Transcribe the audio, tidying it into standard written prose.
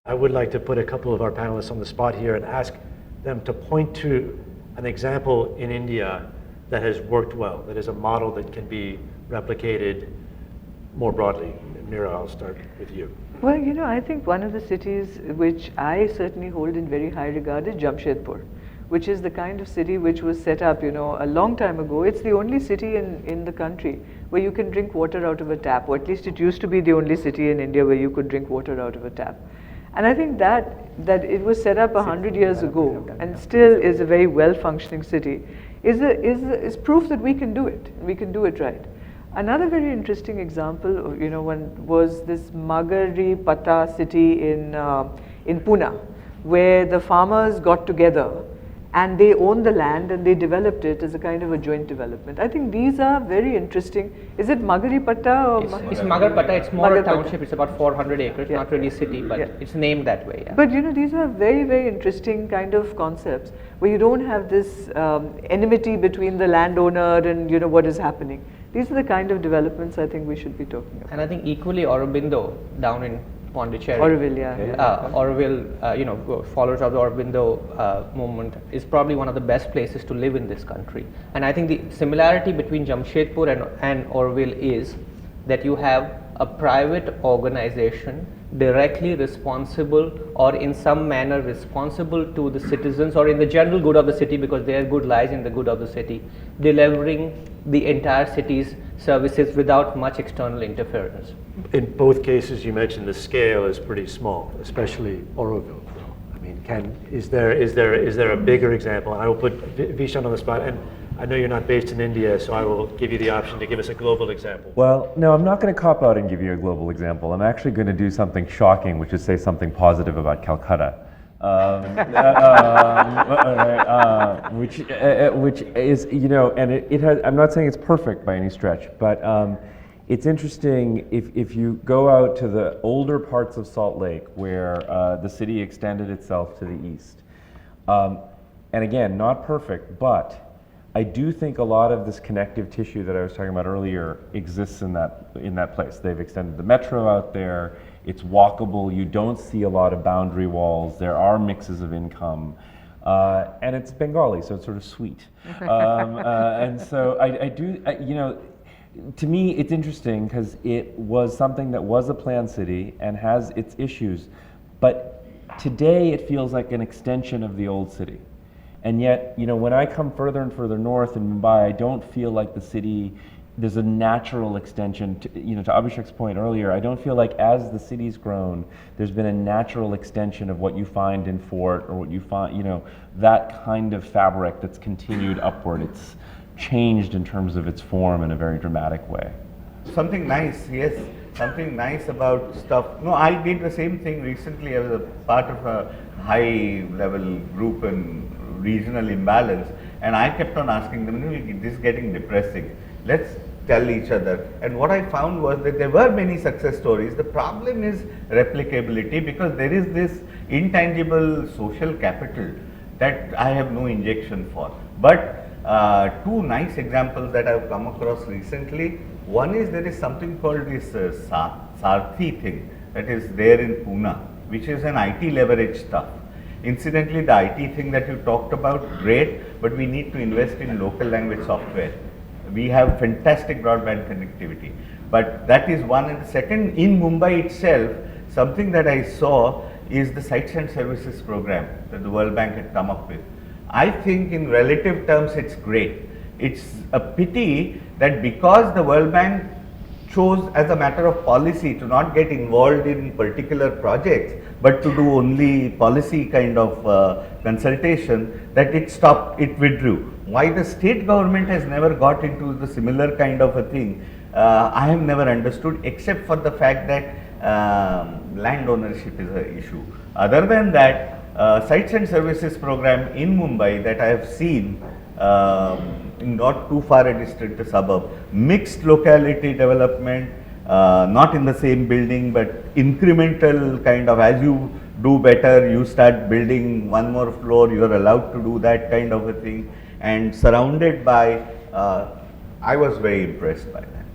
I would like to put a couple of our panelists on the spot here and ask them to point to an example in India that has worked well, that is a model that can be replicated more broadly. Mira, I'll start with you. Well, I think one of the cities which I certainly hold in very high regard is Jamshedpur, which is the kind of city which was set up, a long time ago. It's the only city in the country where you can drink water out of a tap, or at least it used to be the only city in India where you could drink water out of a tap. And I think that it was set up 100 years ago and still is a very well-functioning city is proof that we can do it. We can do it right. Another very interesting example, was this Magari Pata city in Pune, where the farmers got together and they owned the land and they developed it as a kind of a joint development. I think these are very interesting. Is it Magari Pata or it's Magari Pata? It's more a township. It's about 400 acres, not really a city, but it's named that way. Yeah. But these are very, very interesting kind of concepts where you don't have this enmity between the landowner and what is happening. These are the kind of developments I think we should be talking about. And I think equally Aurobindo down in Pondicherry. Auroville, yeah. Auroville, followers of the Aurobindo movement is probably one of the best places to live in this country. And I think the similarity between Jamshedpur and Auroville is that you have a private organization directly responsible or in some manner responsible to the citizens or in the general good of the city, because their good lies in the good of the city, delivering the entire city's services without much external interference. In both cases, you mentioned the scale is pretty small, especially Auroville. I mean, is there a bigger example? And I will put Vishaan on the spot, and I know you're not based in India, so I will give you the option to give us a global example. Well, no, I'm not going to cop out and give you a global example. I'm actually going to do something shocking, which is say something positive about Calcutta. Which is, and it has, I'm not saying it's perfect by any stretch, but it's interesting if you go out to the older parts of Salt Lake where the city extended itself to the east. And again, not perfect, but I do think a lot of this connective tissue that I was talking about earlier exists in that place. They've extended the metro out there. It's walkable. You don't see a lot of boundary walls. There are mixes of income. And it's Bengali, so it's sort of sweet. And so I do, to me, it's interesting because it was something that was a planned city and has its issues. But today it feels like an extension of the old city. And yet, when I come further and further north in Mumbai, I don't feel like the city, there's a natural extension to Abhishek's point earlier, I don't feel like as the city's grown, there's been a natural extension of what you find in Fort or what you find, that kind of fabric that's continued upward. It's changed in terms of its form in a very dramatic way. Something nice, yes, something nice about stuff. No, I did the same thing recently. I was a part of a high level group in regional imbalance, and I kept on asking them, this is getting depressing, let's tell each other. And what I found was that there were many success stories. The problem is replicability, because there is this intangible social capital that I have no injection for. But two nice examples that I have come across recently. One is there is something called this Sarthi thing that is there in Pune, which is an IT leverage stuff. Incidentally, the IT thing that you talked about, great, but we need to invest in local language software. We have fantastic broadband connectivity, but that is one. And second, in Mumbai itself, something that I saw is the Sites and Services program that the World Bank had come up with. I think in relative terms it's great. It's a pity that because the World Bank chose as a matter of policy to not get involved in particular projects, but to do only policy kind of consultation, that it stopped, it withdrew. Why the state government has never got into the similar kind of a thing, I have never understood, except for the fact that land ownership is an issue. Other than that, Sites and Services program in Mumbai that I have seen, not too far a distant suburb, mixed locality development, not in the same building, but incremental kind of, as you do better, you start building one more floor, you are allowed to do that kind of a thing, and surrounded by, I was very impressed by that.